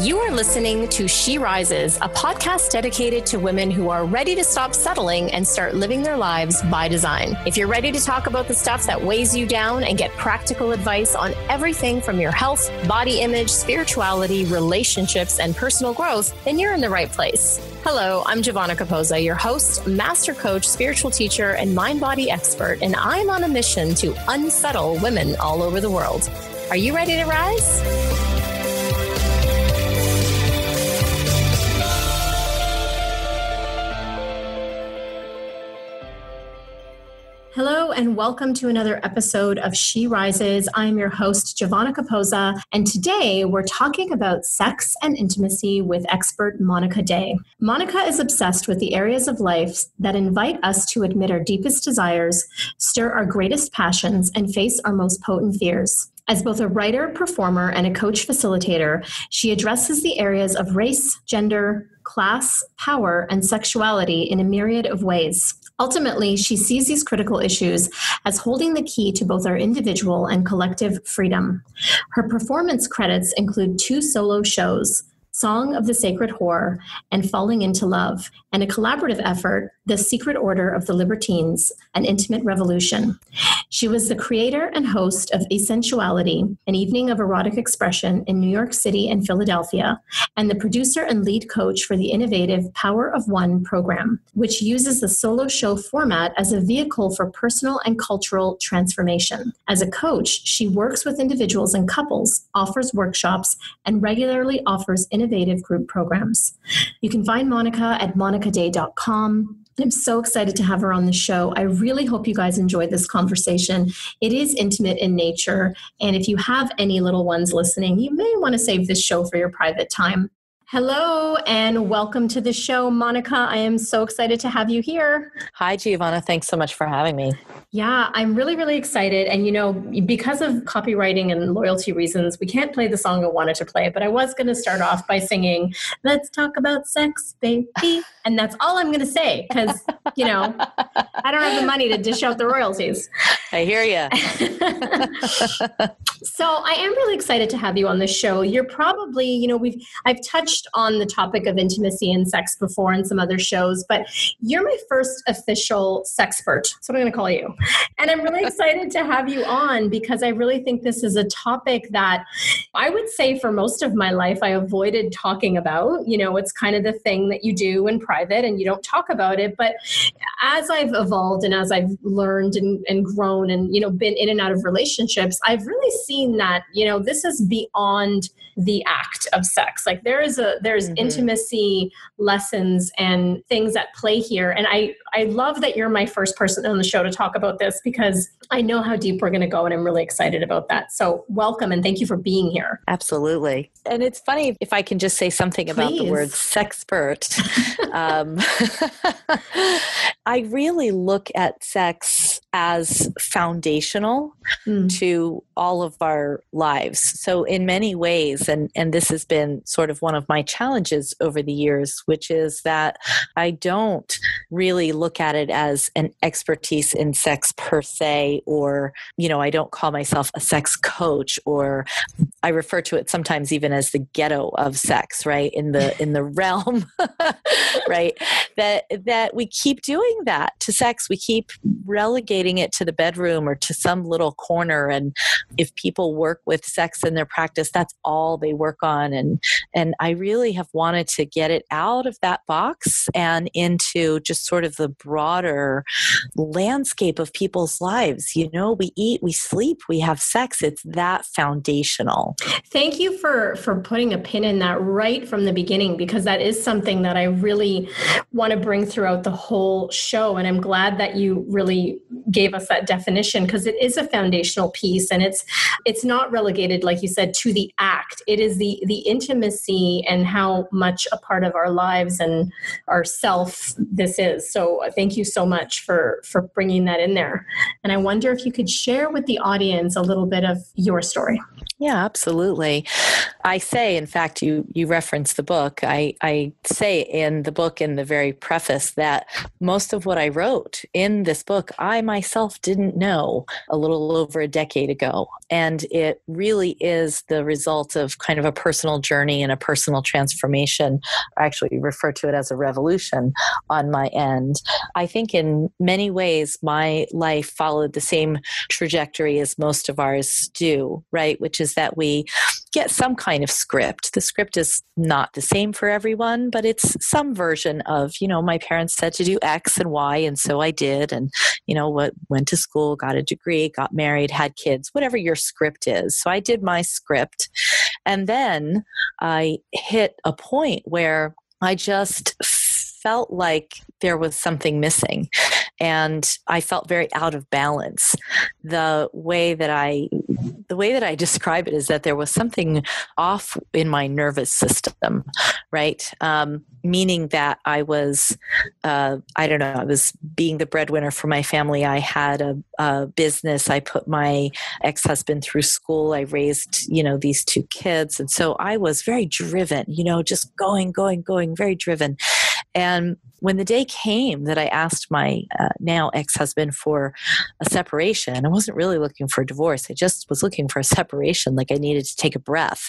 You are listening to She Rises, a podcast dedicated to women who are ready to stop settling and start living their lives by design. If you're ready to talk about the stuff that weighs you down and get practical advice on everything from your health, body image, spirituality, relationships, and personal growth, then you're in the right place. Hello, I'm Giovanna Capozza, your host, master coach, spiritual teacher, and mind-body expert, and I'm on a mission to unsettle women all over the world. Are you ready to rise? Hello and welcome to another episode of She Rises. I'm your host, Giovanna Capozza, and today we're talking about sex and intimacy with expert Monica Day. Monica is obsessed with the areas of life that invite us to admit our deepest desires, stir our greatest passions, and face our most potent fears. As both a writer, performer, and a coach facilitator, she addresses the areas of race, gender, class, power, and sexuality in a myriad of ways. Ultimately, she sees these critical issues as holding the key to both our individual and collective freedom. Her performance credits include 2 solo shows, Song of the Sacred Whore and Falling into Love, and a collaborative effort, The Secret Order of the Libertines, an Intimate Revolution. She was the creator and host of Sensuality, an evening of erotic expression in New York City and Philadelphia, and the producer and lead coach for the innovative Power of One program, which uses the solo show format as a vehicle for personal and cultural transformation. As a coach, she works with individuals and couples, offers workshops, and regularly offers innovative group programs. You can find Monica at monicaday.com. I'm so excited to have her on the show. I really hope you guys enjoyed this conversation. It is intimate in nature, and if you have any little ones listening, you may want to save this show for your private time. Hello, and welcome to the show, Monica. I am so excited to have you here. Hi, Giovanna. Thanks so much for having me. Yeah, I'm really, really excited. And, because of copywriting and loyalty reasons, we can't play the song I wanted to play, but I was going to start off by singing, "Let's talk about sex, baby." And that's all I'm going to say because, I don't have the money to dish out the royalties. I hear you. So I am really excited to have you on the show. You're probably, I've touched on the topic of intimacy and sex before in some other shows, but you're my first official sex-pert. That's what I'm going to call you. And I'm really excited to have you on because I really think this is a topic that I would say for most of my life I avoided talking about. It's kind of the thing that you do in private and you don't talk about it. But as I've evolved and as I've learned and grown and, been in and out of relationships, I've really seen that, this is beyond the act of sex. Like there's intimacy lessons and things at play here. And I love that you're my first person on the show to talk about this because I know how deep we're going to go and I'm really excited about that. So welcome and thank you for being here. Absolutely. And it's funny if I can just say something about the word sex-pert. I really look at sex as foundational to all of our lives. So in many ways, and this has been sort of one of my challenges over the years, which is that I don't really look at it as an expertise in sex per se, or, I don't call myself a sex coach, or I refer to it sometimes even as the ghetto of sex, right? In the realm, right? That we keep doing that to sex. We keep relegating it to the bedroom or to some little corner. And if people work with sex in their practice, that's all they work on. And I really have wanted to get it out of that box and into just sort of the broader landscape of people's lives. We eat, we sleep, we have sex. It's that foundational. Thank you for putting a pin in that right from the beginning, because that is something that I really want to bring throughout the whole show. And I'm glad that you really gave us that definition, because it is a foundational piece and it's not relegated, like you said, to the act. It is the intimacy and how much a part of our lives and our self this is. So thank you so much for bringing that in there. And I wonder if you could share with the audience a little bit of your story. Yeah, absolutely. I say, in fact, you reference the book. I say in the book, in the very preface, that most of what I wrote in this book, I myself didn't know a little over a decade ago. And it really is the result of kind of a personal journey and a personal transformation. I actually refer to it as a revolution on my end. I think in many ways, my life followed the same trajectory as most of ours do, right? Which is that we get some kind of script. The script is not the same for everyone, but it's some version of, my parents said to do X and Y, and so I did. And, went to school, got a degree, got married, had kids, whatever your script is. So I did my script. And then I hit a point where I just felt like there was something missing, and I felt very out of balance. The way that I describe it is that there was something off in my nervous system, right? Meaning that I was, I was being the breadwinner for my family. I had a business. I put my ex-husband through school. I raised, these two kids. And so I was very driven, just going, very driven. And when the day came that I asked my now ex-husband for a separation, I wasn't really looking for a divorce. I just was looking for a separation. Like I needed to take a breath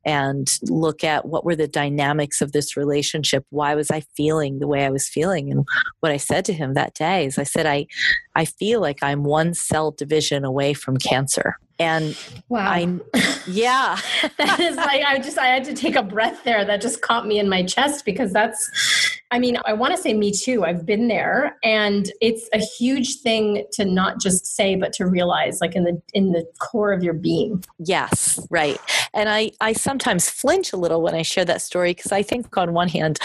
and look at what were the dynamics of this relationship. Why was I feeling the way I was feeling? And what I said to him that day is I said, I feel like I'm one cell division away from cancer. And wow. Yeah. That is like, I had to take a breath there. That just caught me in my chest, because I want to say me too. I've been there, and it's a huge thing to not just say, but to realize, like in the core of your being. Yes. Right. And I sometimes flinch a little when I share that story, because I think on one hand,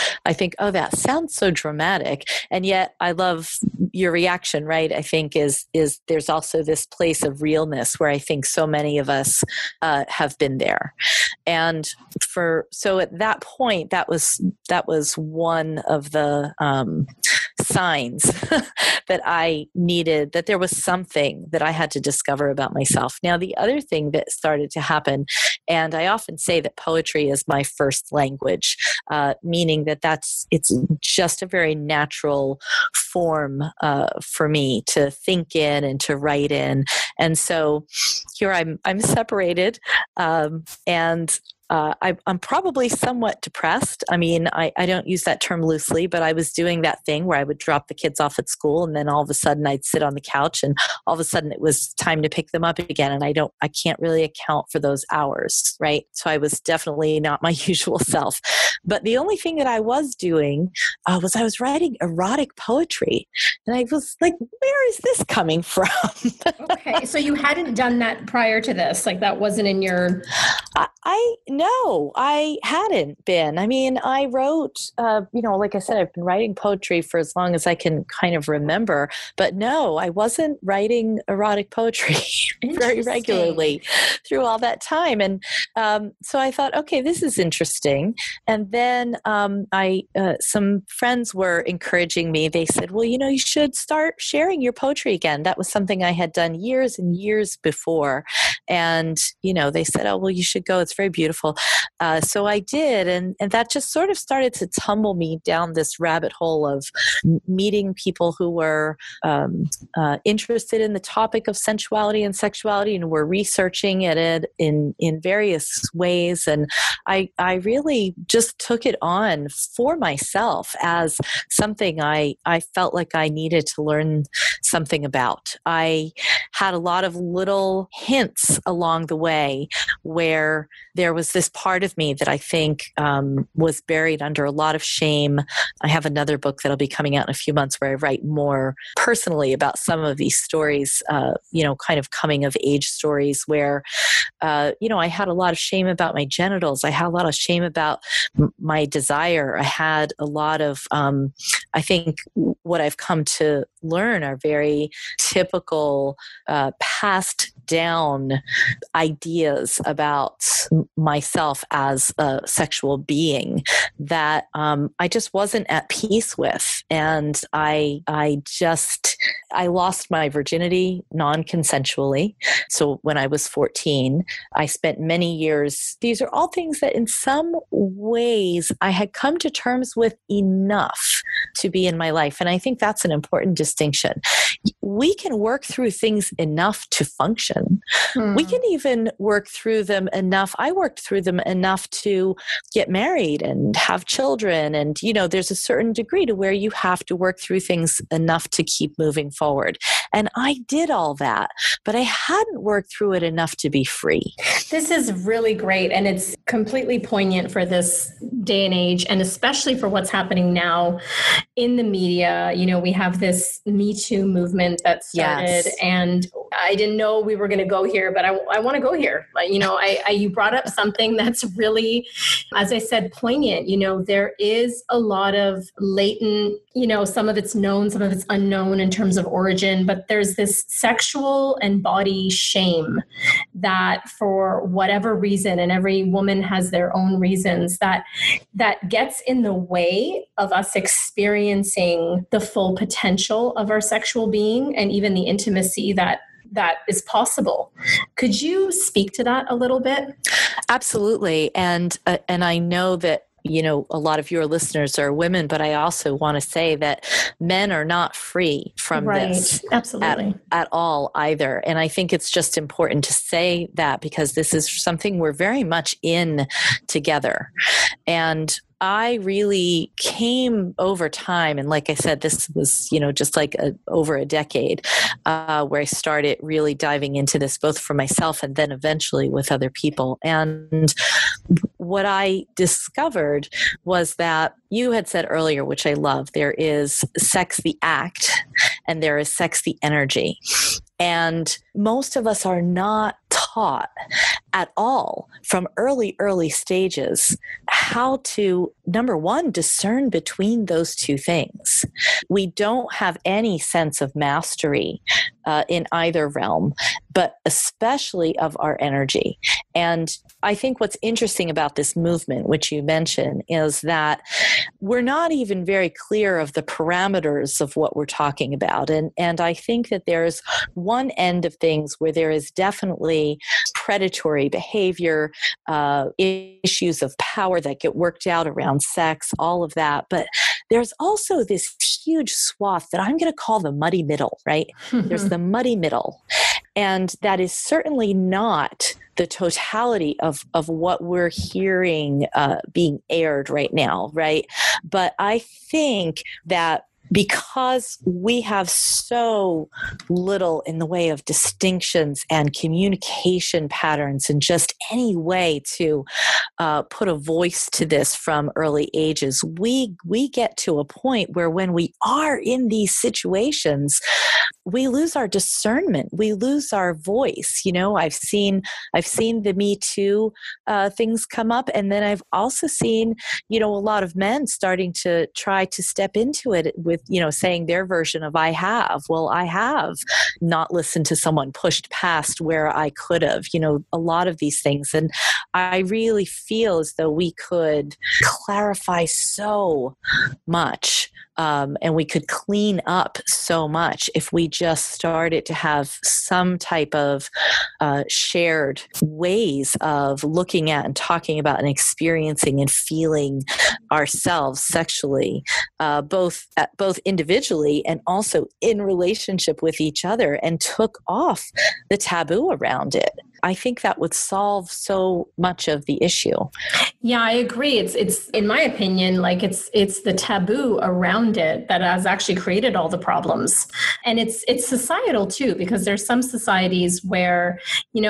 oh, that sounds so dramatic. And yet I love your reaction, right? I think is there's also this place of realness where I think so many of us have been there. And so at that point, that was one of the signs that I needed, that there was something that I had to discover about myself. Now, the other thing that started to happen, and I often say that poetry is my first language, meaning that it's just a very natural form for me to think in and to write in. And so here I'm separated, and I'm probably somewhat depressed. I mean, I don't use that term loosely, but I was doing that thing where I would drop the kids off at school, and then all of a sudden I'd sit on the couch, and all of a sudden it was time to pick them up again. And I can't really account for those hours, right? So I was definitely not my usual self. But the only thing that I was doing was I was writing erotic poetry. And I was like, where is this coming from? Okay. So you hadn't done that prior to this? Like that wasn't in your... No, I hadn't been. I mean, I wrote, like I said, I've been writing poetry for as long as I can kind of remember. But no, I wasn't writing erotic poetry very regularly through all that time. And so I thought, okay, this is interesting. And then some friends were encouraging me. They said, well, you should start sharing your poetry again. That was something I had done years and years before. And, they said, oh, well, you should go. It's very beautiful. So I did. And that just sort of started to tumble me down this rabbit hole of meeting people who were interested in the topic of sensuality and sexuality, and were researching it in various ways. And I really just took it on for myself as something I felt like I needed to learn something about. I had a lot of little hints along the way where there was this part of me that I think was buried under a lot of shame. I have another book that'll be coming out in a few months where I write more personally about some of these stories, kind of coming of age stories where, I had a lot of shame about my genitals. I had a lot of shame about my desire. I had a lot of, I think what I've come to learn are very typical passed down ideas about myself as a sexual being that I just wasn't at peace with. And I lost my virginity non-consensually. So when I was 14, I spent many years. These are all things that in some ways I had come to terms with enough to be in my life. And I think that's an important distinction. We can work through things enough to function. We can even work through them enough. I worked through them enough to get married and have children. And, there's a certain degree to where you have to work through things enough to keep moving forward. And I did all that, but I hadn't worked through it enough to be free. This is really great. And it's completely poignant for this day and age, and especially for what's happening now in the media. We have this Me Too movement that started, yes. And I didn't know we were going to go here, but I want to go here. You brought up something that's really, as I said, poignant. There is a lot of latent, some of it's known, some of it's unknown in terms of origin, but there's this sexual and body shame that for whatever reason, and every woman has their own reasons, that gets in the way of us experiencing the full potential of our sexual being and even the intimacy that is possible. Could you speak to that a little bit? Absolutely. And I know that, a lot of your listeners are women, but I also want to say that men are not free from this Absolutely. At all either. And I think it's just important to say that because this is something we're very much in together. And I really came over time, and like I said, this was, just like over a decade where I started really diving into this, both for myself and then eventually with other people. And what I discovered was that you had said earlier, which I love, there is sex the act and there is sex the energy. And most of us are not taught at all from early stages how to, number one, discern between those two things. We don't have any sense of mastery in either realm, but especially of our energy. And I think what's interesting about this movement, which you mentioned, is that we're not even very clear of the parameters of what we're talking about. And I think that there's one end of things where there is definitely predatory behavior, issues of power that get worked out around sex, all of that. But there's also this huge swath that I'm going to call the muddy middle, right? There's the muddy middle. And that is certainly not the totality of what we're hearing being aired right now, right? But I think that because we have so little in the way of distinctions and communication patterns and just any way to put a voice to this from early ages, we get to a point where when we are in these situations, we lose our discernment. We lose our voice. I've seen the Me Too things come up, and then I've also seen, a lot of men starting to try to step into it with, saying their version of I have. Well, I have not listened to someone, pushed past where I could have, a lot of these things. And I really feel as though we could clarify so much. And we could clean up so much if we just started to have some type of shared ways of looking at and talking about and experiencing and feeling ourselves sexually, both individually and also in relationship with each other, and took off the taboo around it. I think that would solve so much of the issue. Yeah, I agree. It's in my opinion, like it's the taboo around it that has actually created all the problems. And it's societal too, because there's some societies where,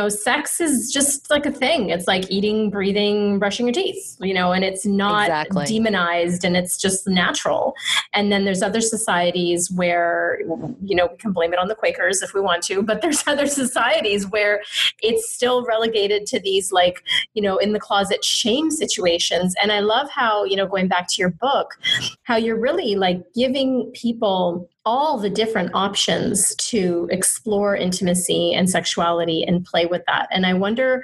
sex is just like a thing. It's like eating, breathing, brushing your teeth, and it's not demonized and it's just natural. And then there's other societies where, we can blame it on the Quakers if we want to, but there's other societies where it's it's still relegated to these like, in the closet shame situations. And I love how, going back to your book, how you're really like giving people all the different options to explore intimacy and sexuality and play with that. And I wonder,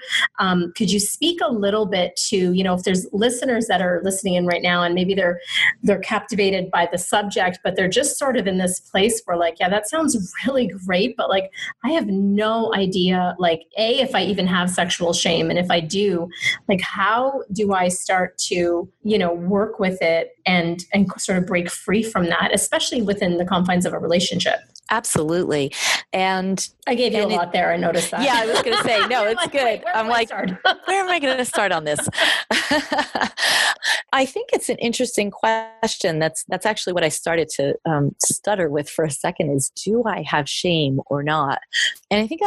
could you speak a little bit to, if there's listeners that are listening in right now and maybe they're captivated by the subject, but they're just sort of in this place where like, yeah, that sounds really great, but like, I have no idea, like, if I even have sexual shame. And if I do, like, how do I start to, work with it and sort of break free from that, especially within the confines of a relationship? Absolutely. And I gave you a lot there. I noticed that. Yeah, I was going to say, no, it's like, good. I'm like, where am I going to start on this? I think it's an interesting question. That's actually what I started to stutter with for a second is, do I have shame or not? And I think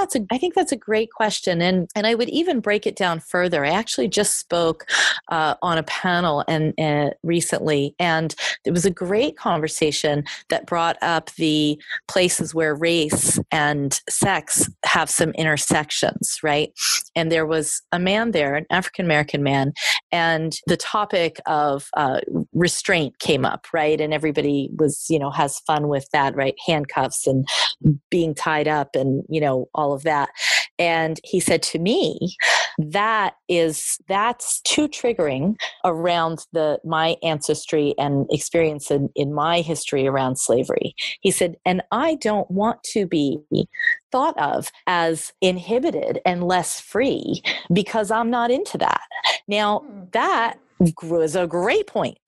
that's a great question. And I would even break it down further. I actually just spoke on a panel and recently, and it was a great conversation that brought up the places where race and sex have some intersections, right? And there was a man there, an African-American man, and the topic of restraint came up, right? And everybody was, has fun with that, right? Handcuffs and being tied up and, all of that. And he said to me, that's too triggering around my ancestry and experience in my history around slavery. He said, and I don't want to be thought of as inhibited and less free because I'm not into that. Now, that was a great point.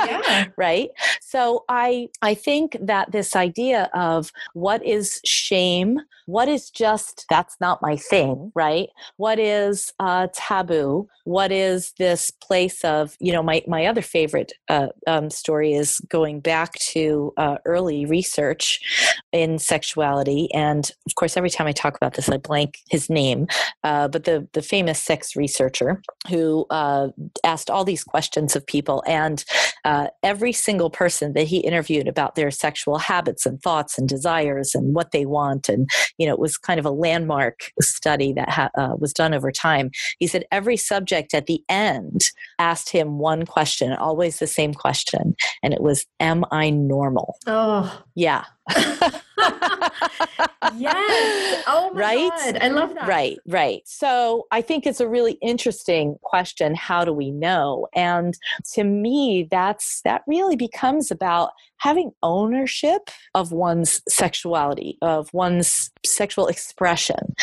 Yeah. Right? So I think that this idea of what is shame, what is just, that's not my thing, right? What is taboo? What is this place of, my other favorite story is going back to early research in sexuality. And of course, every time I talk about this, I blank his name. But the famous sex researcher who asked all these questions of people, and every single person that he interviewed about their sexual habits and thoughts and desires and what they want. And, it was kind of a landmark study that was done over time. He said every subject at the end asked him one question, always the same question. And it was, am I normal? Oh, yeah. Yes. Oh my right? God. I love that. Right. So I think it's a really interesting question. How do we know? And to me, that really becomes about having ownership of one's sexuality, of one's sexual expression,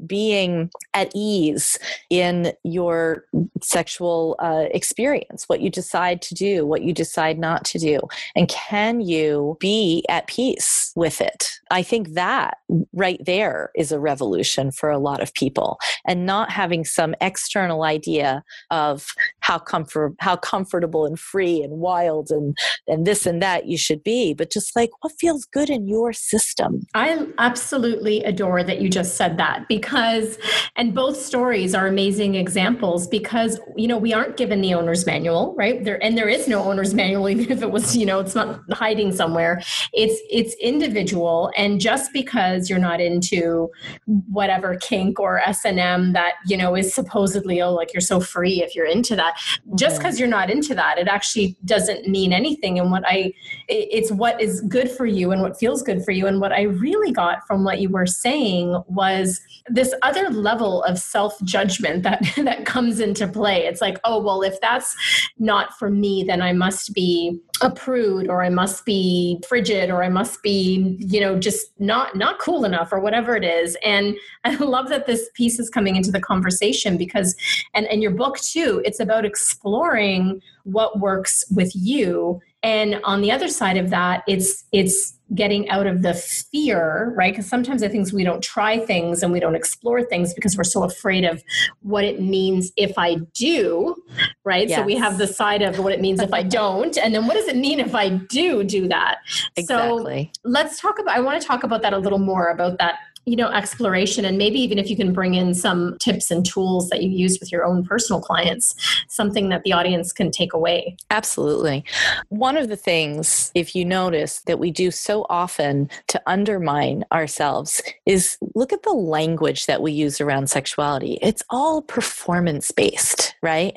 being at ease in your sexual experience, what you decide to do, what you decide not to do. And can you be at peace with it? I think that right there is a revolution for a lot of people, and not having some external idea of how comfortable and free and wild and this and that you should be, but just like what feels good in your system. I absolutely adore that you just said that, because, and both stories are amazing examples, because, we aren't given the owner's manual, right? There is no owner's manual, even if it was, it's not hiding somewhere. It's individual. And just because you're not into whatever kink or S&M that, is supposedly, like you're so free if you're into that, just because you're not into that, it actually doesn't mean anything. And it's what is good for you and what feels good for you. And what I really got from what you were saying was this other level of self-judgment that comes into play. It's like, oh, well, if that's not for me, then I must be a prude, or I must be frigid, or I must be, just not cool enough, or whatever it is. And I love that this piece is coming into the conversation because, and your book too, it's about exploring what works with you. And on the other side of that, it's getting out of the fear, right? Because sometimes I think we don't try things and we don't explore things because we're so afraid of what it means if I do, right? Yes. So we have the side of what it means if I don't. And then what does it mean if I do that? Exactly. So let's talk about, I want to talk about that a little more, about that exploration. And maybe even if you can bring in some tips and tools that you use with your own personal clients, something that the audience can take away. Absolutely. One of the things, if you notice, that we do so often to undermine ourselves is look at the language that we use around sexuality. It's all performance based, right?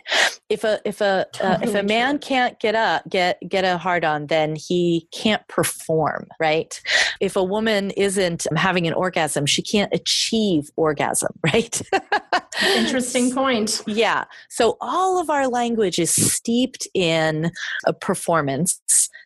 If a man can't get a hard on, then he can't perform, right? If a woman isn't having an orgasm, she can't achieve orgasm, right? Interesting point. Yeah. So all of our language is steeped in a performance.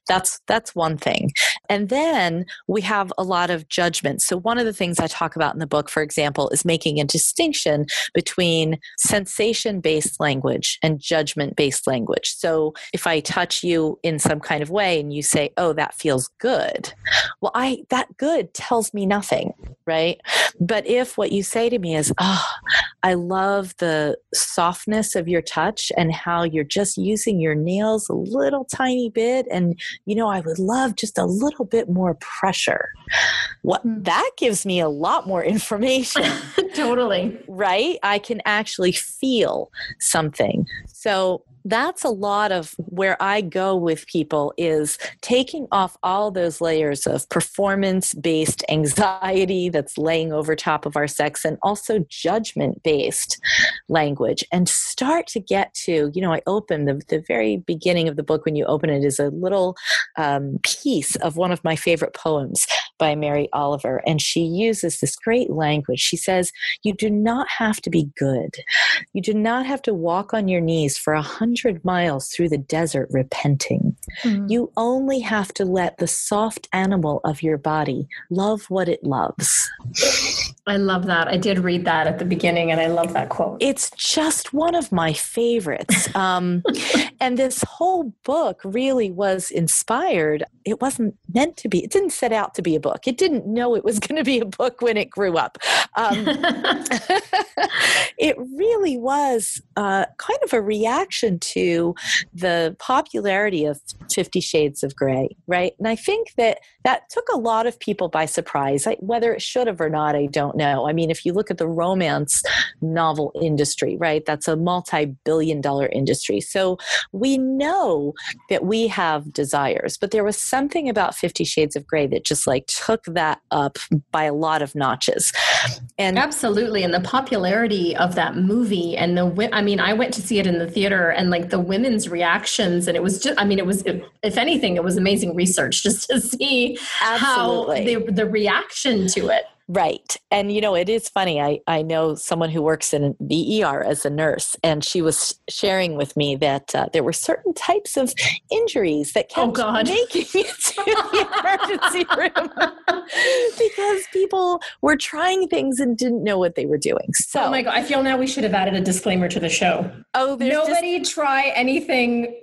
That's one thing. And then we have a lot of judgment. So one of the things I talk about in the book, for example, is making a distinction between sensation-based language and judgment-based language. So if I touch you in some kind of way and you say, "Oh, that feels good," well, that good tells me nothing, right? But if what you say to me is, "Oh, I love the softness of your touch and how you're just using your nails a little tiny bit, and I would love just a little bit more pressure." That gives me a lot more information. Totally. Right? I can actually feel something. So that's a lot of where I go with people, is taking off all those layers of performance-based anxiety that's laying over top of our sex, and also judgment-based language, and start to get to, I open the very beginning of the book, when you open it, is a little piece of one of my favorite poems by Mary Oliver. And she uses this great language. She says, "You do not have to be good. You do not have to walk on your knees for 100 miles through the desert repenting. You only have to let the soft animal of your body love what it loves." I love that. I did read that at the beginning, and I love that quote. It's just one of my favorites. And this whole book really was inspired. It wasn't meant to be. It didn't set out to be a book. It didn't know it was going to be a book when it grew up. It really was kind of a reaction to the popularity of 50 Shades of Grey, right? And I think that took a lot of people by surprise. Whether it should have or not, I don't know. I mean, if you look at the romance novel industry, right, that's a multi-billion-dollar industry. So we know that we have desires, but there was something about 50 Shades of Grey that just took that up by a lot of notches. And absolutely. And the popularity of that movie, and I went to see it in the theater, and the women's reactions, and it was just, if anything, it was amazing research just to see absolutely how the reaction to it. Right. And, it is funny. I know someone who works in the ER as a nurse, and she was sharing with me that there were certain types of injuries that kept making it to the emergency room because people were trying things and didn't know what they were doing. So, oh my God, I feel now we should have added a disclaimer to the show. Oh, nobody try anything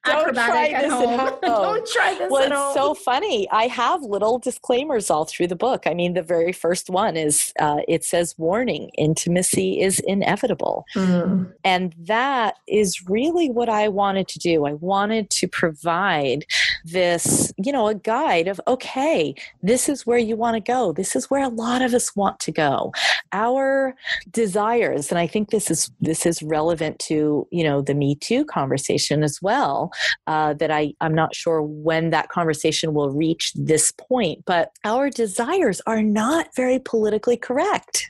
acrobatic at home. Don't try this at home. It's so funny. I have little disclaimers all through the book. I mean, the very first one is, it says, "Warning, intimacy is inevitable." And that is really what I wanted to do. I wanted to provide this, a guide of, okay, this is where you want to go. This is where a lot of us want to go. Our desires, and I think this is relevant to, the Me Too conversation as well, that I'm not sure when that conversation will reach this point, but our desires are not very politically correct.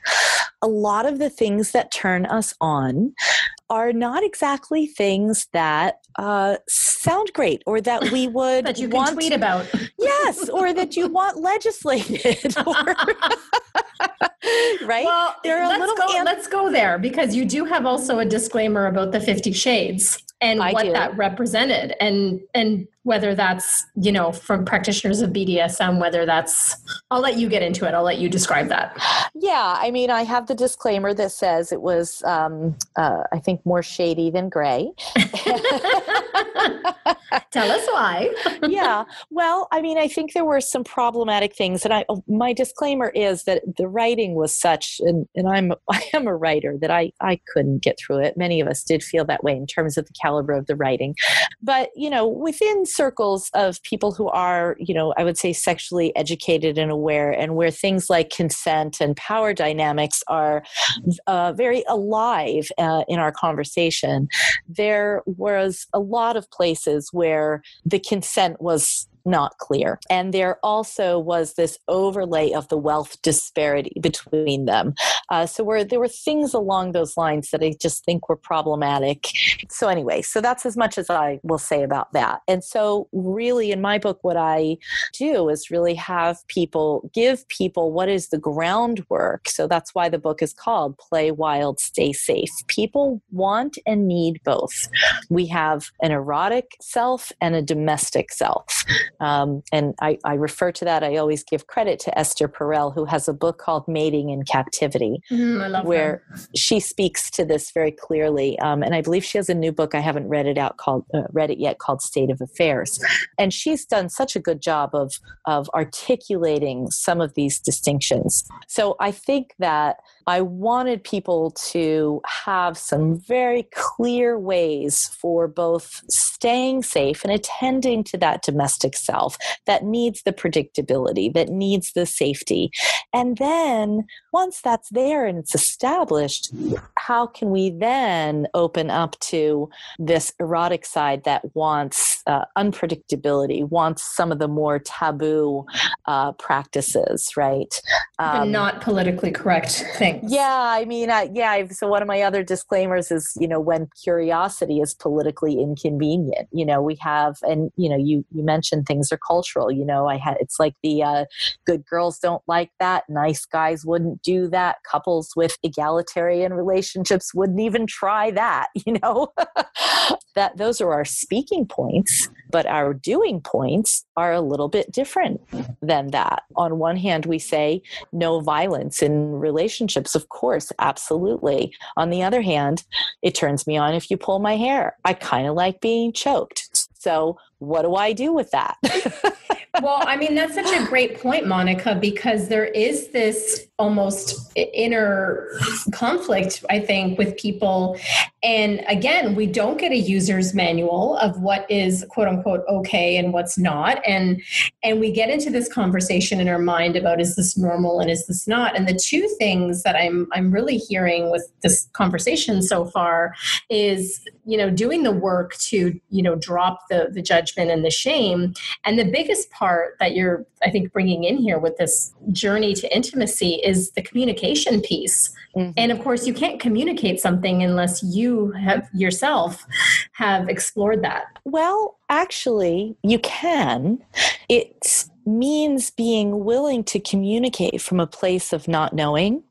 A lot of the things that turn us on are not exactly things that sound great, or that we would that you can tweet about. Yes, or that you want legislated. Right? Well, let's go there, because you do have also a disclaimer about the 50 Shades and that represented, and whether that's, from practitioners of BDSM, whether that's, I'll let you get into it. I'll let you describe that. Yeah. I mean, I have the disclaimer that says it was, I think, more shady than gray. Tell us why. Yeah. Well, I mean, I think there were some problematic things, and my disclaimer is that the writing was such, and I am a writer, that I couldn't get through it. Many of us did feel that way in terms of the caliber of the writing. But, within circles of people who are, I would say sexually educated and aware, and where things like consent and power dynamics are very alive in our conversation, there was a lot of places where the consent was not clear. And there also was this overlay of the wealth disparity between them. So there were things along those lines that I just think were problematic. So anyway, so that's as much as I will say about that. And so really in my book, what I do is really give people what is the groundwork. So that's why the book is called Play Wild, Stay Safe. People want and need both. We have an erotic self and a domestic self. And I refer to that. I always give credit to Esther Perel, who has a book called Mating in Captivity, I love where her. she speaks to this very clearly. And I believe she has a new book. I haven't read it yet, called State of Affairs. And she's done such a good job of articulating some of these distinctions. So I think that I wanted people to have some very clear ways for both staying safe and attending to that domestic self that needs the predictability, that needs the safety. And then once that's there and it's established, how can we then open up to this erotic side that wants unpredictability, wants some of the more taboo practices, right? But not politically correct things. Yeah, I mean, so one of my other disclaimers is, when curiosity is politically inconvenient, we have, and, you mentioned things are cultural, it's like the good girls don't like that. Nice guys wouldn't do that. Couples with egalitarian relationships wouldn't even try that, that those are our speaking points, but our doing points are a little bit different than that. On one hand, we say no violence in relationships, of course, absolutely. On the other hand, it turns me on if you pull my hair. I kind of like being choked. So what do I do with that? Well, I mean, that's such a great point, Monica, because there is this almost inner conflict, I think, with people. And again, we don't get a user's manual of what is quote unquote okay and what's not. And we get into this conversation in our mind about, is this normal and is this not? And the two things that I'm really hearing with this conversation so far is, doing the work to, drop the judgment and the shame. And the biggest part that you're, I think, bringing in here with this journey to intimacy is the communication piece. Mm-hmm. And of course, you can't communicate something unless you have yourself have explored that. Well, actually, you can. It means being willing to communicate from a place of not knowing.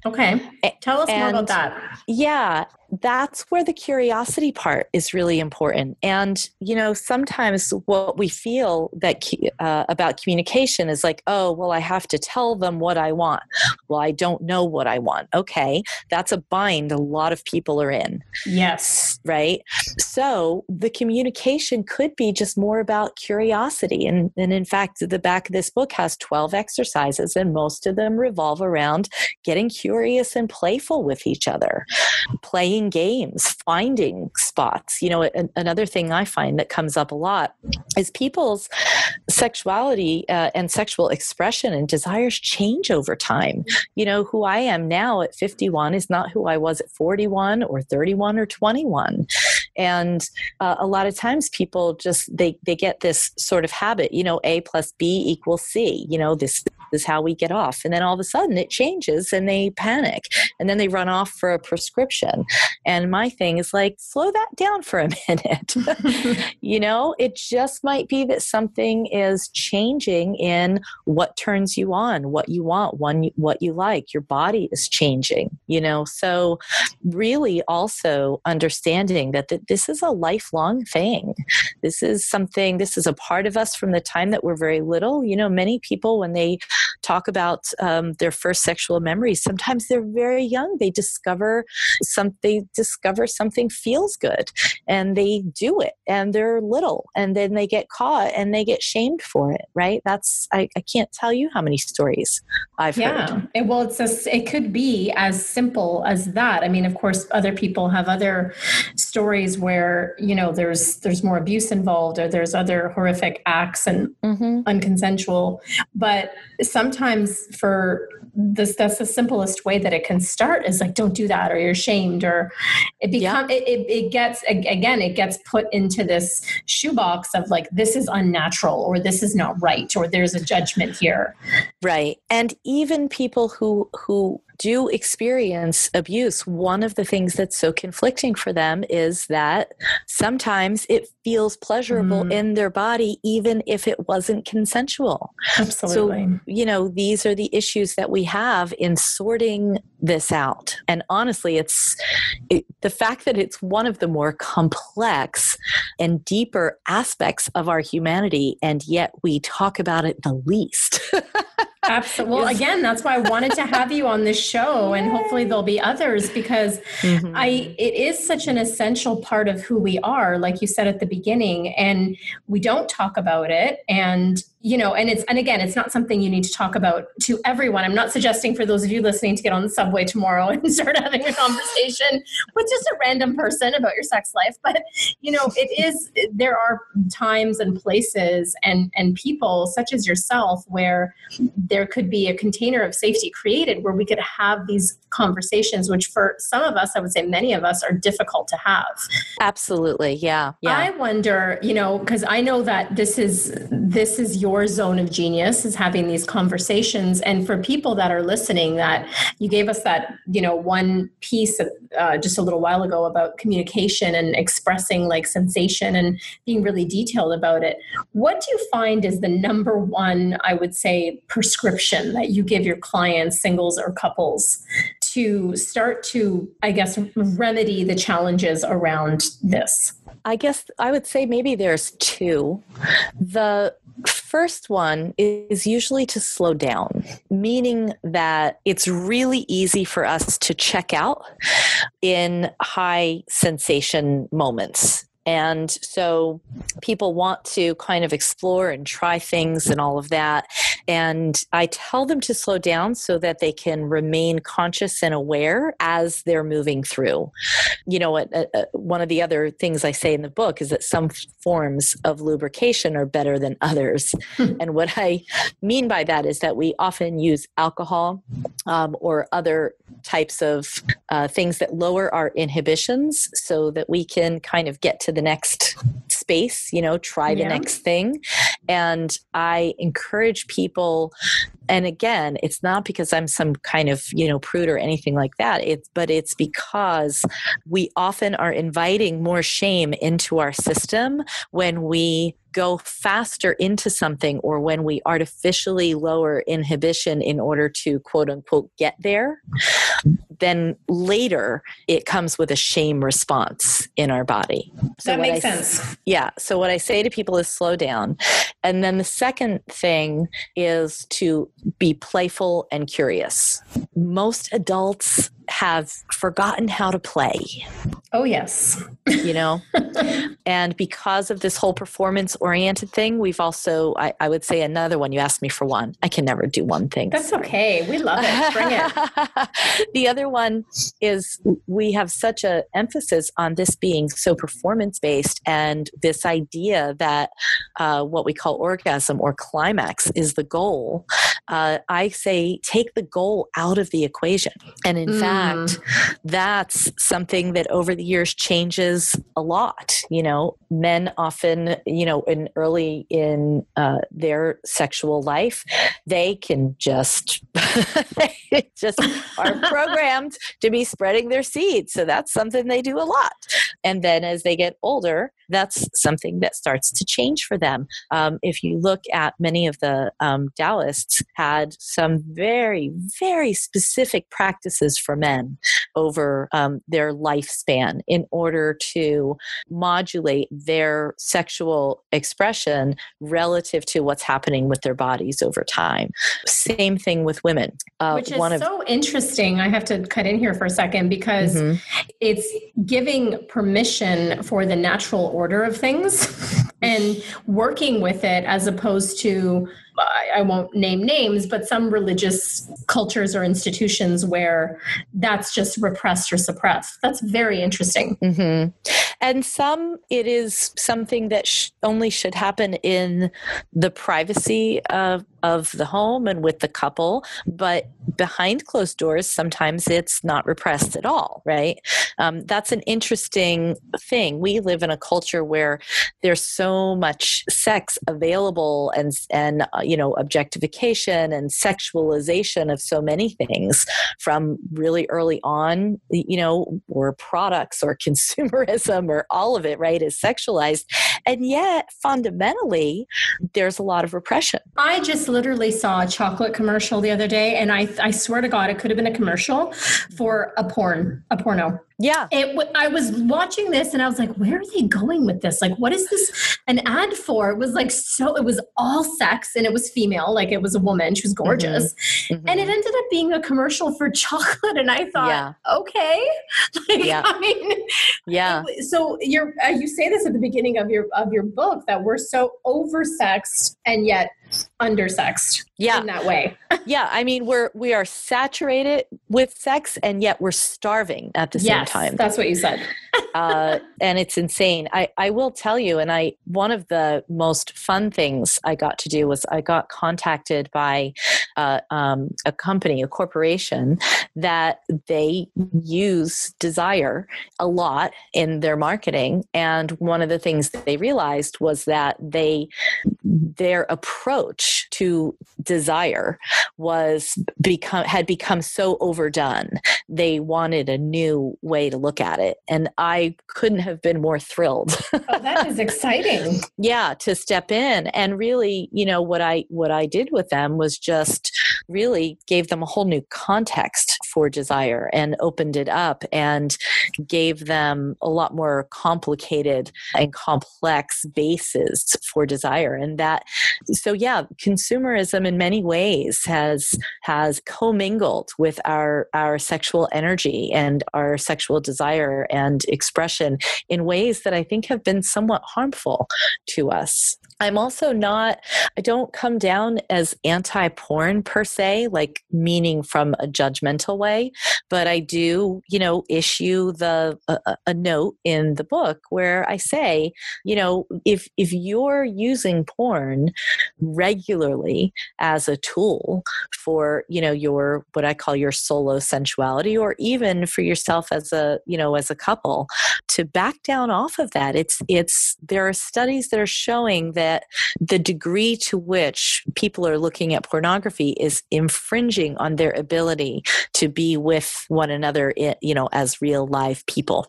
Okay. Tell us more about that. Yeah. That's where the curiosity part is really important. And, sometimes what we feel that about communication is like, oh, well, I have to tell them what I want. Well, I don't know what I want. Okay. That's a bind a lot of people are in. Yes. Right. So the communication could be just more about curiosity. And in fact, the back of this book has 12 exercises, and most of them revolve around getting curious and playful with each other, playing games, finding spots. Another thing I find that comes up a lot is people's sexuality and sexual expression and desires change over time. Who I am now at 51 is not who I was at 41 or 31 or 21. And a lot of times people just, they get this sort of habit, A plus B equals C, this is how we get off. And then all of a sudden it changes and they panic and then they run off for a prescription. And my thing is like, slow that down for a minute. It just might be that something is changing in what turns you on, what you want, what you like. Your body is changing, so really also understanding that this is a lifelong thing. This is a part of us from the time that we're very little. Many people, when they talk about their first sexual memories, sometimes they're very young. They discover something feels good and they do it and they're little and then they get caught and they get shamed for it, right? I can't tell you how many stories I've heard. Yeah. Well, it could be as simple as that. I mean, of course, other people have other stories where, there's more abuse involved, or there's other horrific acts and unconsensual. But sometimes that's the simplest way that it can start, is like, don't do that, or you're ashamed, or it gets put into this shoebox of like, this is unnatural, or this is not right, or there's a judgment here. Right. And even people who do experience abuse, one of the things that's so conflicting for them is that sometimes it feels pleasurable in their body, even if it wasn't consensual. Absolutely. So, these are the issues that we have in sorting this out. And honestly, the fact that it's one of the more complex and deeper aspects of our humanity, and yet we talk about it the least. Absolutely. Well, again, that's why I wanted to have you on this show, and hopefully there'll be others, because it is such an essential part of who we are, like you said at the beginning, and we don't talk about it. And again, it's not something you need to talk about to everyone. I'm not suggesting for those of you listening to get on the subway tomorrow and start having a conversation with just a random person about your sex life. But, there are times and places and people such as yourself where there could be a container of safety created where we could have these conversations, which for some of us, I would say many of us, are difficult to have. Absolutely. Yeah. I wonder, because I know that this is your zone of genius, is having these conversations. And for people that are listening, that you gave us that, one piece just a little while ago about communication and expressing like sensation and being really detailed about it. What do you find is the number one, I would say, prescription that you give your clients, singles or couples, to start to, I guess, remedy the challenges around this? I guess I would say maybe there's two. The first one is usually to slow down, meaning that it's really easy for us to check out in high sensation moments. And so people want to kind of explore and try things and all of that. And I tell them to slow down so that they can remain conscious and aware as they're moving through. One of the other things I say in the book is that some forms of lubrication are better than others. And what I mean by that is that we often use alcohol or other types of things that lower our inhibitions so that we can kind of get to the next space, try the next thing. And I encourage people, and again, it's not because I'm some kind of, prude or anything like that. But it's because we often are inviting more shame into our system when we go faster into something, or when we artificially lower inhibition in order to quote unquote get there. Then later it comes with a shame response in our body. So that makes sense. Yeah. So what I say to people is slow down. And then the second thing is to be playful and curious. Most adults have forgotten how to play. Oh, yes. And because of this whole performance-oriented thing, we've also, I would say another one, you asked me for one. I can never do one thing. That's okay. We love it. Bring it. The other one is we have such an emphasis on this being so performance-based, and this idea that what we call orgasm or climax is the goal. I say take the goal out of the equation. And in fact, that's something that over the years changes a lot. Men often, early in their sexual life, they can just are programmed to be spreading their seeds. So that's something they do a lot. And then as they get older, that's something that starts to change for them. If you look at many of the Taoists had some very, very specific practices for men over their lifespan in order to modulate their sexual expression relative to what's happening with their bodies over time. Same thing with women. Which is so interesting. I have to cut in here for a second, because it's giving permission for the natural order of things and working with it, as opposed to, I won't name names, but some religious cultures or institutions where that's just repressed or suppressed. That's very interesting. Mm-hmm. And some, it is something that only should happen in the privacy of the home and with the couple, but behind closed doors, sometimes it's not repressed at all, right? That's an interesting thing. We live in a culture where there's so much sex available and objectification and sexualization of so many things from really early on, or products or consumerism or all of it, right, is sexualized. And yet fundamentally, there's a lot of repression. I just literally saw a chocolate commercial the other day, and I swear to God, it could have been a commercial for a porno. Yeah. I was watching this and I was like, where are they going with this? Like, what is this an ad for? It was like, it was all sex and it was female. Like it was a woman. She was gorgeous. Mm-hmm. And it ended up being a commercial for chocolate. And I thought, okay. Like, yeah. I mean, yeah. So you say this at the beginning of your book that we're so oversexed and yet undersexed in that way. Yeah. I mean, we are saturated with sex and yet we're starving at the same time. That's what you said. And it's insane. I will tell you, and one of the most fun things I got to do was I got contacted by a company, a corporation, that they use desire a lot in their marketing. And one of the things that they realized was that their approach to desire had become so overdone. They wanted a new way to look at it. And I couldn't have been more thrilled. Oh, that is exciting. Yeah, to step in. And really, what I did with them was just really gave them a whole new context for desire and opened it up and gave them a lot more complicated and complex bases for desire. And consumerism in many ways has commingled with our sexual energy and our sexual desire and expression in ways that I think have been somewhat harmful to us. I'm also I don't come down as anti-porn per se, like meaning from a judgmental way, but I do, issue a note in the book where I say, if you're using porn regularly as a tool for, your, what I call your solo sensuality, or even for yourself as a couple, to back down off of that. There are studies that are showing that the degree to which people are looking at pornography is infringing on their ability to be with one another, as real live people.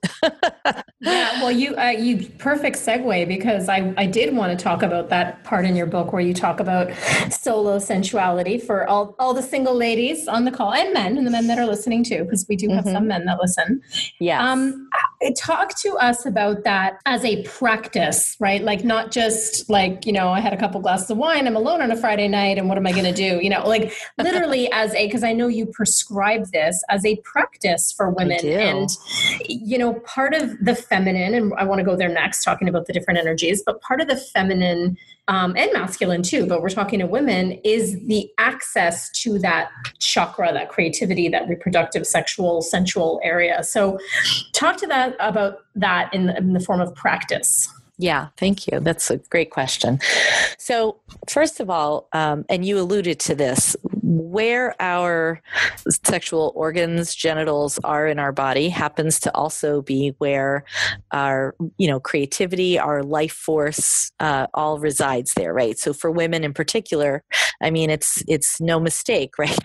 Yeah, well, you perfect segue, because I did want to talk about that part in your book where you talk about solo sensuality for all the single ladies on the call, and the men that are listening too, because we do have some men that listen. Yeah. Talk to us about that as a practice, right? Like not just like, I had a couple glasses of wine, I'm alone on a Friday night, and what am I going to do? Like literally because I know you prescribe this as a practice for women. And, part of the feminine, and I want to go there next, talking about the different energies, but part of the feminine and masculine too, but we're talking to women, is the access to that chakra, that creativity, that reproductive, sexual, sensual area. So talk to about that in the form of practice. Yeah, thank you. That's a great question. So first of all, and you alluded to this, where our sexual organs, genitals are in our body happens to also be where our, creativity, our life force, all resides there, right? So for women in particular, I mean, it's no mistake, right?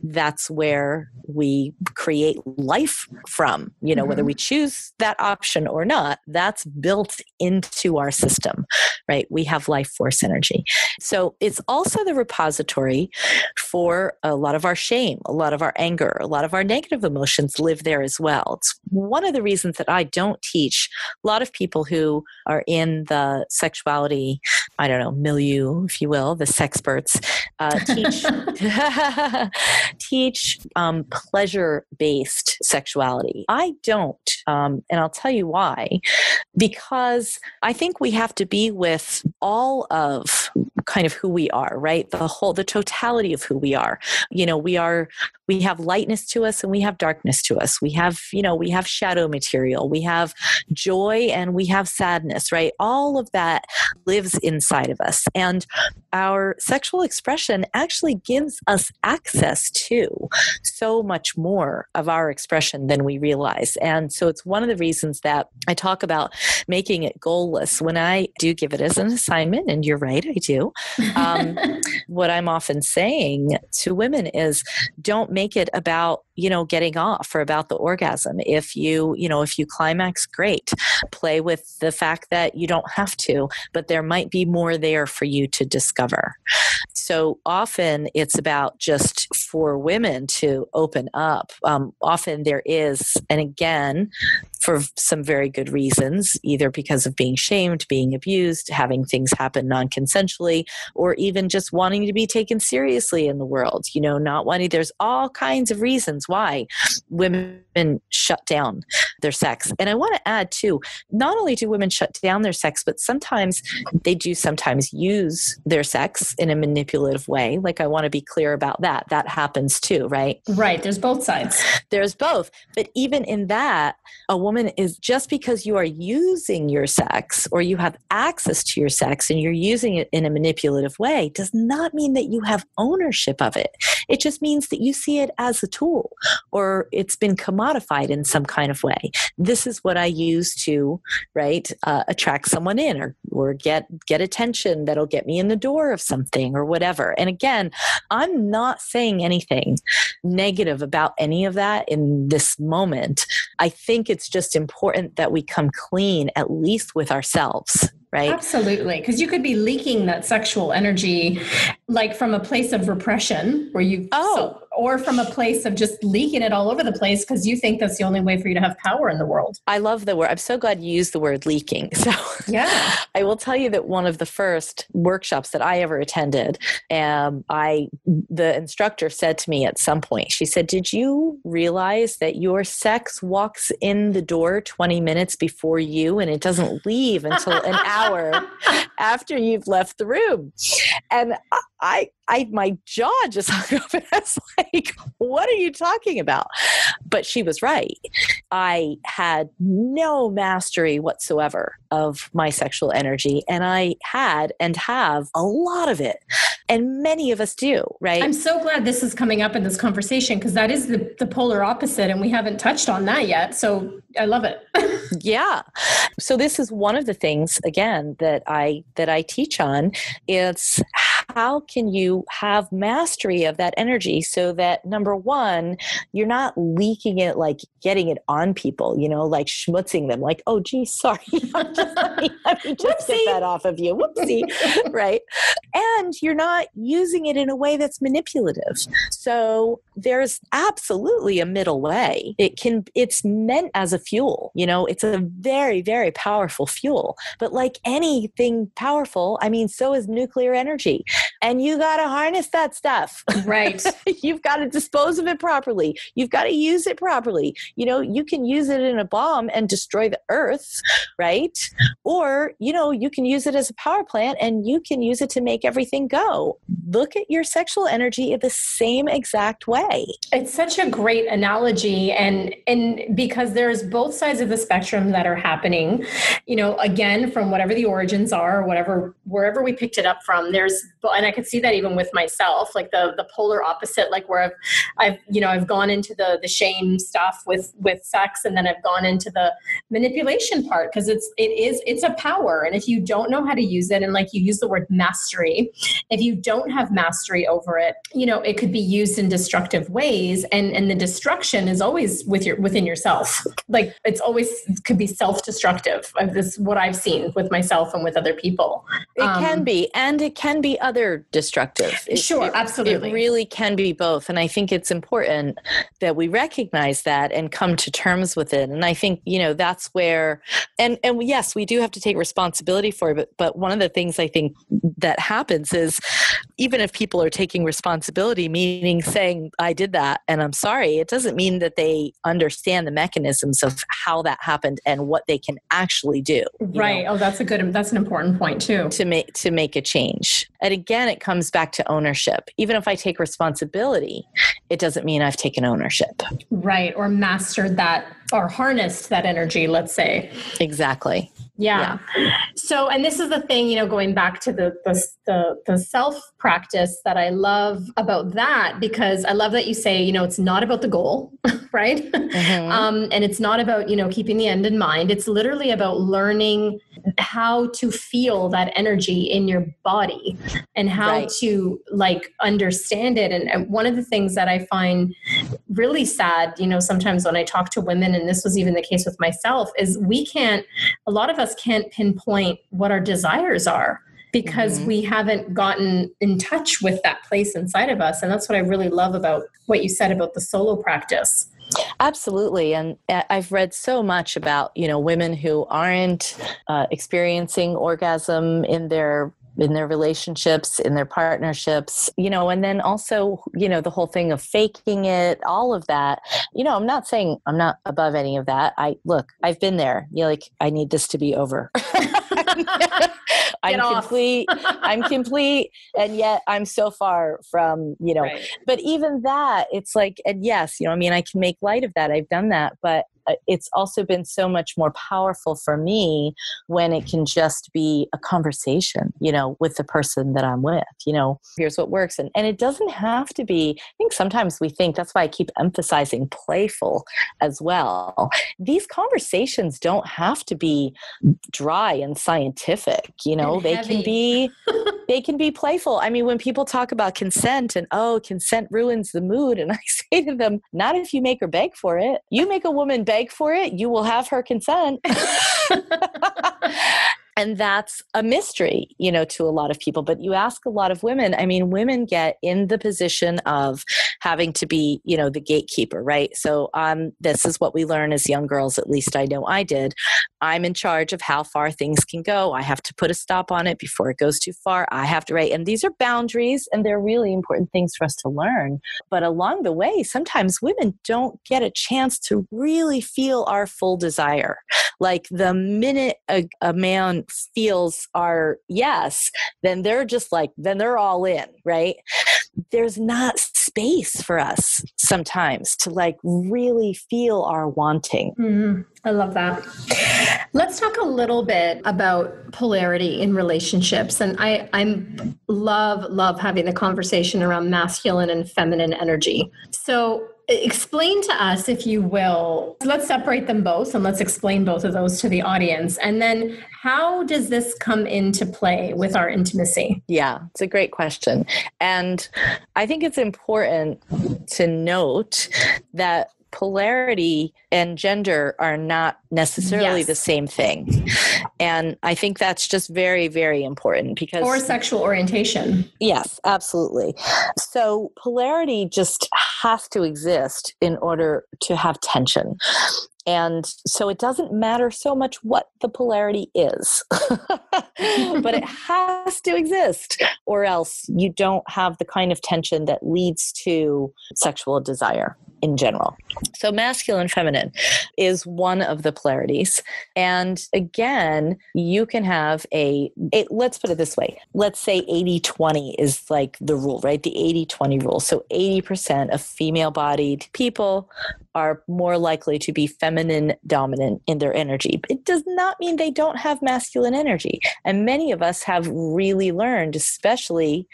That's where we create life from, whether we choose that option or not, that's built into our system, right? We have life force energy. So it's also the repository for a lot of our shame, a lot of our anger, a lot of our negative emotions live there as well. It's one of the reasons that I don't teach a lot of people who are in the sexuality, milieu, if you will, the sex-perts, teach pleasure-based sexuality. I don't And I'll tell you why. Because I think we have to be with all of kind of who we are, right? The totality of who we are. We have lightness to us and we have darkness to us. We have shadow material, we have joy and we have sadness, right? All of that lives inside of us. And our sexual expression actually gives us access to so much more of our expression than we realize. And so it's one of the reasons that I talk about making it goalless when I do give it as an assignment. And you're right, I do. What I'm often saying to women is don't make it about, getting off or about the orgasm. If you climax, great. Play with the fact that you don't have to, but there might be more there for you to discover. So often it's about just for women to open up. Often there is, and again, for some very good reasons, either because of being shamed, being abused, having things happen non-consensually, or even just wanting to be taken seriously in the world, not wanting, there's all kinds of reasons why women shut down their sex. And I want to add too, not only do women shut down their sex, but sometimes they do sometimes use their sex in a manipulative way. Like I want to be clear about that. That happens too, right? Right. There's both sides. There's both. But even in that, a woman is just because you are using your sex or you have access to your sex and you're using it in a manipulative way does not mean that you have ownership of it. It just means that you see it as a tool or it's been commodified in some kind of way. This is what I use to, attract someone in or get attention that'll get me in the door of something or whatever. And again, I'm not saying anything negative about any of that in this moment. I think it's just important that we come clean, at least with ourselves. Right? Absolutely. Because you could be leaking that sexual energy, like from a place of repression where or from a place of just leaking it all over the place because you think that's the only way for you to have power in the world. I love the word. I'm so glad you used the word leaking. So yeah, I will tell you that one of the first workshops that I ever attended, the instructor said to me at some point, she said, "Did you realize that your sex walks in the door 20 minutes before you and it doesn't leave until an hour after you've left the room?" And my jaw just hung up and I was like, what are you talking about? But she was right. I had no mastery whatsoever of my sexual energy, and I had and have a lot of it. And many of us do, right? I'm so glad this is coming up in this conversation because that is the polar opposite, and we haven't touched on that yet. So I love it. Yeah. So this is one of the things, again, that I teach on. It's how can you have mastery of that energy so that, number one, you're not leaking it, like getting it on people, like schmutzing them, like, oh, geez, sorry. Let me just get that off of you. Whoopsie. Right. And you're not using it in a way that's manipulative. So there's absolutely a middle way. It's meant as a fuel, it's a very, very powerful fuel, but like anything powerful, so is nuclear energy, and you got to harness that stuff. Right. You've got to dispose of it properly. You've got to use it properly. You can use it in a bomb and destroy the earth, right? Or, you can use it as a power plant and you can use it to make everything go. Look at your sexual energy in the same exact way. It's such a great analogy. And because there's both sides of the spectrum that are happening, again, from whatever the origins are, or wherever we picked it up from, and I could see that even with myself, like the polar opposite, like where I've gone into the shame stuff with sex, and then I've gone into the manipulation part because it's a power. And if you don't know how to use it, and like you use the word mastery, if you don't have mastery over it, it could be used in destructive ways. And the destruction is always within yourself. Like it could be self-destructive. This is what I've seen with myself and with other people. It can be, and it can be other destructive. Sure, absolutely. It really can be both. And I think it's important that we recognize that and come to terms with it. And I think, that's where, and yes, we do have to take responsibility for it. But one of the things I think that happens is even if people are taking responsibility, meaning saying, I did that and I'm sorry, it doesn't mean that they understand the mechanisms of how that happened and what they can actually do. Right. Oh, that's an important point too. To make a change. And again, it comes back to ownership. Even if I take responsibility, it doesn't mean I've taken ownership. Right. Or mastered that or harnessed that energy, let's say. Exactly. Yeah. So, and this is the thing, going back to the self practice that I love about that, because I love that you say, it's not about the goal, right? Mm-hmm. And it's not about, keeping the end in mind. It's literally about learning how to feel that energy in your body and how to understand it. And one of the things that I find really sad, sometimes when I talk to women, and this was even the case with myself, is a lot of us can't pinpoint what our desires are because we haven't gotten in touch with that place inside of us. And that's what I really love about what you said about the solo practice. Absolutely. And I've read so much about, women who aren't experiencing orgasm in their relationships, in their partnerships, and then also, the whole thing of faking it, all of that. I'm not saying I'm not above any of that. I've been there. I need this to be over. I'm complete. And yet I'm so far from, right. But even that, it's and yes, I can make light of that. I've done that, but it's also been so much more powerful for me when it can just be a conversation, with the person that I'm with, here's what works. And it doesn't have to be, I think sometimes we think, that's why I keep emphasizing playful as well. These conversations don't have to be dry and scientific, they can be playful. I mean, when people talk about consent and, consent ruins the mood. And I say to them, not if you make her beg for it. You make a woman beg for it, you will have her consent. And that's a mystery, to a lot of people. But you ask a lot of women, women get in the position of having to be, the gatekeeper, right? So this is what we learn as young girls, at least I know I did. I'm in charge of how far things can go. I have to put a stop on it before it goes too far. I have to, right? And these are boundaries, and they're really important things for us to learn. But along the way, sometimes women don't get a chance to really feel our full desire. Like the minute a man feels our yes, then they're just then they're all in, right? There's not space for us sometimes to really feel our wanting. Mm-hmm. I love that. Let's talk a little bit about polarity in relationships. And I love having the conversation around masculine and feminine energy. So explain to us, if you will, let's separate them both and let's explain both of those to the audience. And then how does this come into play with our intimacy? Yeah, it's a great question. And I think it's important to note that polarity and gender are not necessarily the same thing. And I think that's just very, very important because... Or sexual orientation. Yes, absolutely. So polarity just has to exist in order to have tension. And so it doesn't matter so much what the polarity is, but it has to exist, or else you don't have the kind of tension that leads to sexual desire in general. So masculine, feminine is one of the polarities. And again, you can have let's put it this way. Let's say 80-20 is the rule, right? The 80-20 rule. So 80% of female-bodied people are more likely to be feminine dominant in their energy. It does not mean they don't have masculine energy. And many of us have really learned, especially,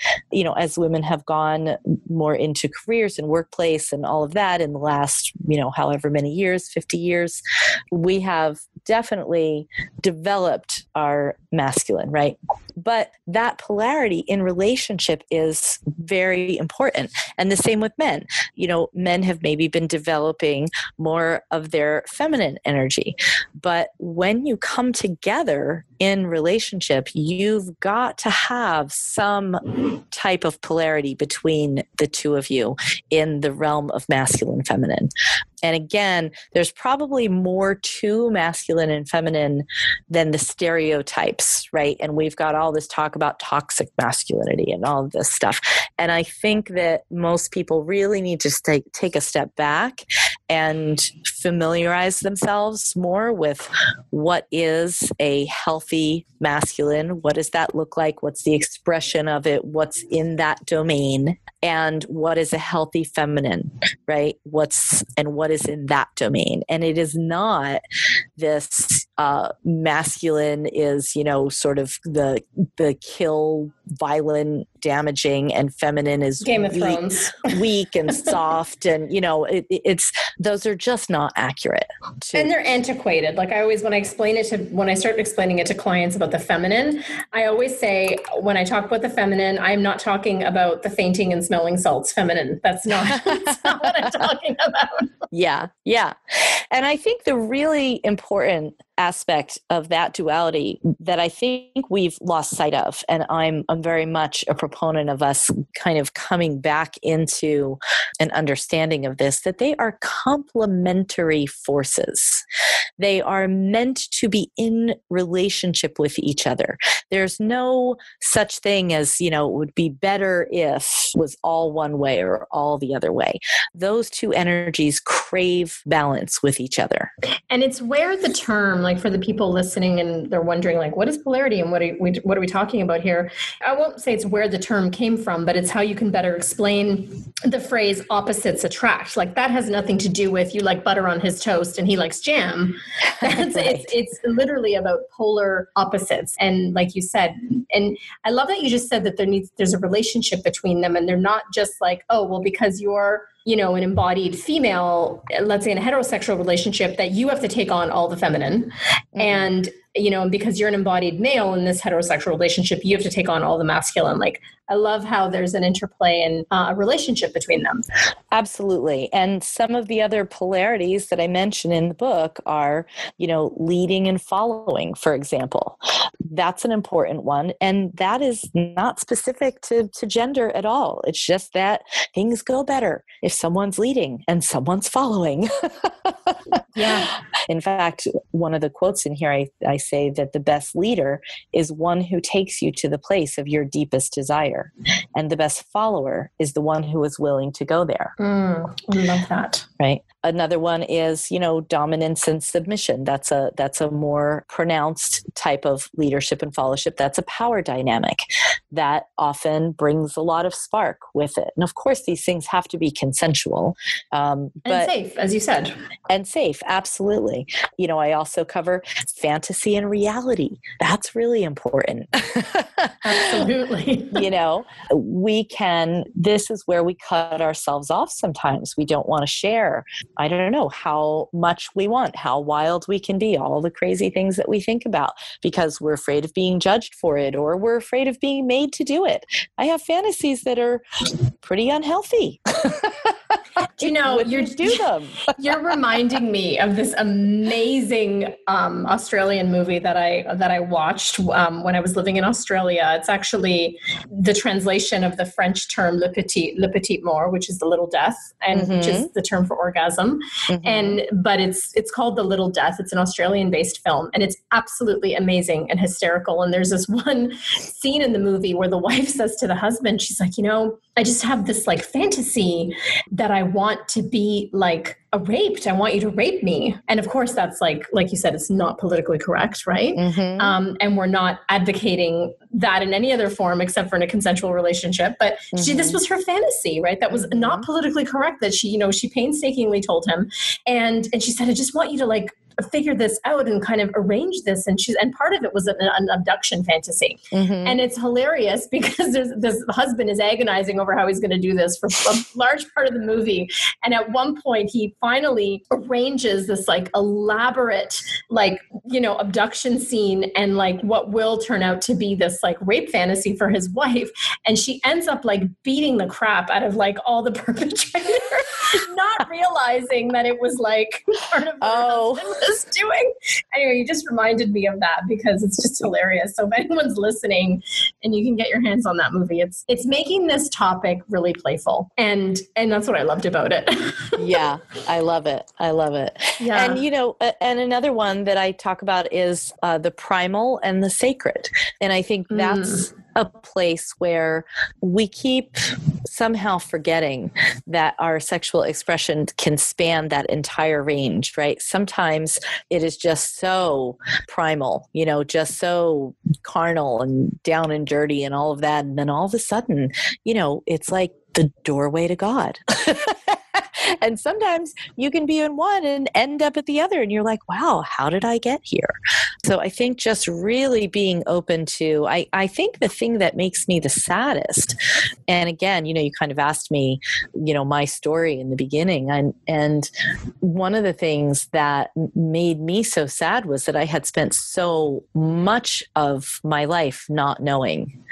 as women have gone more into careers and workplace and all of that in the last, however many years, 50 years, we have definitely developed our masculine, right? But that polarity in relationship is very important. And the same with men. Men have maybe been developing more of their feminine energy. But when you come together in relationship, you've got to have some type of polarity between the two of you in the realm of masculine, feminine. And again, there's probably more to masculine and feminine than the stereotypes, right? And we've got all this talk about toxic masculinity and all of this stuff. And I think that most people really need to take a step back and familiarize themselves more with what is a healthy masculine. What does that look like? What's the expression of it? What's in that domain? And what is a healthy feminine, right? What is in that domain? And it is not this masculine is, sort of the kill, violent, damaging, and feminine is Game of Thrones. weak and soft, and it's those are just not accurate. And they're antiquated. Like I always, when I start explaining it to clients about the feminine, I always say, when I talk about the feminine, I'm not talking about the fainting and smelling salts feminine. That's not what I'm talking about. Yeah. And I think the really important aspect of that duality that I think we've lost sight of, and I'm very much a proponent of us kind of coming back into an understanding of this, that they are complementary forces. They are meant to be in relationship with each other. There's no such thing as, it would be better if was all one way or all the other way. Those two energies crave balance with each other. And it's where the term, like for the people listening and they're wondering, like, what is polarity and what are we talking about here? I won't say it's where the term came from, but it's how you can better explain the phrase opposites attract. Like that has nothing to do with you like butter on his toast and he likes jam. Right. It's literally about polar opposites. And like you said, and I love that you just said that there's a relationship between them, and they're not just like, oh, well, because you're an embodied female, let's say in a heterosexual relationship, that you have to take on all the feminine. Mm-hmm. And, because you're an embodied male in this heterosexual relationship, you have to take on all the masculine. Like, I love how there's an interplay and a relationship between them. Absolutely. And some of the other polarities that I mention in the book are, leading and following, for example. That's an important one. And that is not specific to gender at all. It's just that things go better if someone's leading and someone's following. Yeah. In fact, one of the quotes in here, I say that the best leader is one who takes you to the place of your deepest desire. And the best follower is the one who is willing to go there. I love that. Right. Another one is, dominance and submission. That's a more pronounced type of leadership and followership. That's a power dynamic that often brings a lot of spark with it. And of course, these things have to be consensual. And safe, as you said. And safe, absolutely. I also cover fantasy and reality. That's really important. Absolutely. This is where we cut ourselves off sometimes. We don't want to share, I don't know, how much we want, how wild we can be, all the crazy things that we think about because we're afraid of being judged for it or we're afraid of being made to do it. I have fantasies that are pretty unhealthy. You're reminding me of this amazing Australian movie that I watched when I was living in Australia. It's actually the translation of the French term le petit mort, which is the little death, and which is the term for orgasm. But it's called The Little Death. It's an Australian-based film, and it's absolutely amazing and hysterical. And there's this one scene in the movie where the wife says to the husband, she's like, I just have this like fantasy that I want to be like raped. I want you to rape me. And of course, that's like you said, it's not politically correct, right? And we're not advocating that in any other form except for in a consensual relationship. But this was her fantasy, right? That was not politically correct that she painstakingly told him. And she said, I just want you to like figure this out and kind of arrange this. And part of it was an abduction fantasy. And it's hilarious because this husband is agonizing over how he's going to do this for a large part of the movie. And at one point he finally arranges this like elaborate, like, abduction scene and like what will turn out to be this like rape fantasy for his wife. And she ends up like beating the crap out of like all the perpetrators. not realizing that it was like part of what her husband was doing. Anyway, you just reminded me of that because it's just hilarious. So if anyone's listening and you can get your hands on that movie, it's making this topic really playful. And that's what I loved about it. Yeah, I love it. I love it. Yeah. And, and another one that I talk about is the primal and the sacred. And I think that's a place where we keep somehow forgetting that our sexual expression can span that entire range, right? Sometimes it is just so primal, just so carnal and down and dirty and all of that. And then all of a sudden, it's like the doorway to God. And sometimes you can be in one and end up at the other. And you're like, wow, how did I get here? So I think just really being open to, I think the thing that makes me the saddest, and again, you kind of asked me, my story in the beginning. And one of the things that made me so sad was that I had spent so much of my life not knowing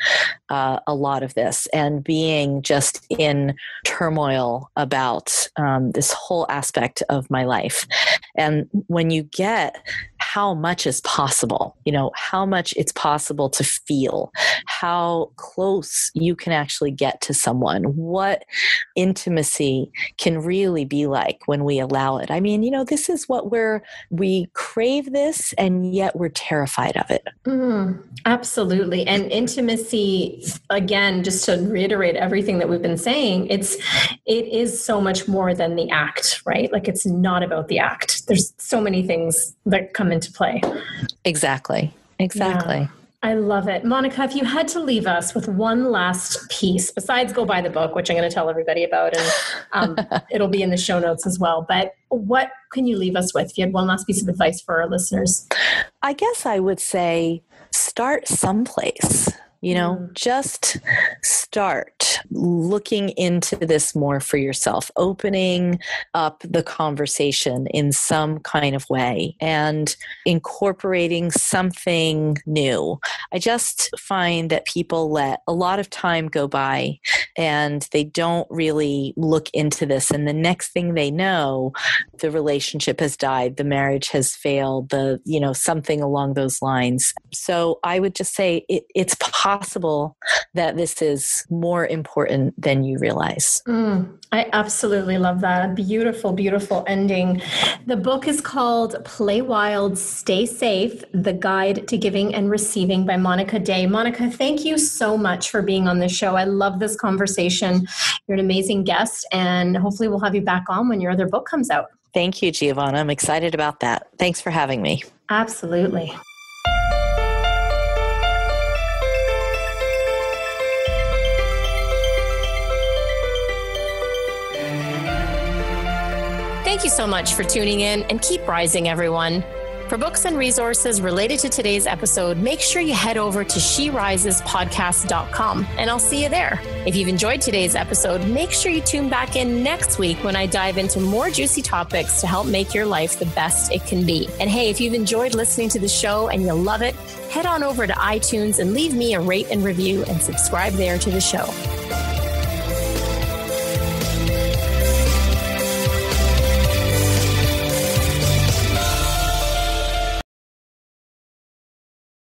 a lot of this and being just in turmoil about this whole aspect of my life. And when you get how much is possible, how much it's possible to feel, how close you can actually get to someone, what intimacy can really be like when we allow it. I mean, this is what we crave this, and yet we're terrified of it. Absolutely. And intimacy, again, just to reiterate everything that we've been saying, it is so much more than the act, right? Like it's not about the act. There's so many things that come into play. Exactly. Yeah. I love it. Monica, if you had to leave us with one last piece, besides go buy the book, which I'm going to tell everybody about, and it'll be in the show notes as well, but what can you leave us with if you had one last piece of advice for our listeners? I guess I would say start someplace. Just start looking into this more for yourself, opening up the conversation in some kind of way and incorporating something new. I just find that people let a lot of time go by and they don't really look into this. And the next thing they know, the relationship has died, the marriage has failed, something along those lines. So I would just say it's possible that this is more important than you realize. I absolutely love that. A beautiful, beautiful ending. The book is called Play Wild, Stay Safe, The Guide to Giving and Receiving by Monica Day. Monica, thank you so much for being on this show. I love this conversation. You're an amazing guest, and hopefully we'll have you back on when your other book comes out. Thank you, Giovanna. I'm excited about that. Thanks for having me. Absolutely. Thank you so much for tuning in, and keep rising, everyone. For books and resources related to today's episode, make sure you head over to sherisespodcast.com, and I'll see you there. If you've enjoyed today's episode, make sure you tune back in next week when I dive into more juicy topics to help make your life the best it can be. And hey, if you've enjoyed listening to the show and you love it, head on over to iTunes and leave me a rate and review and subscribe there to the show.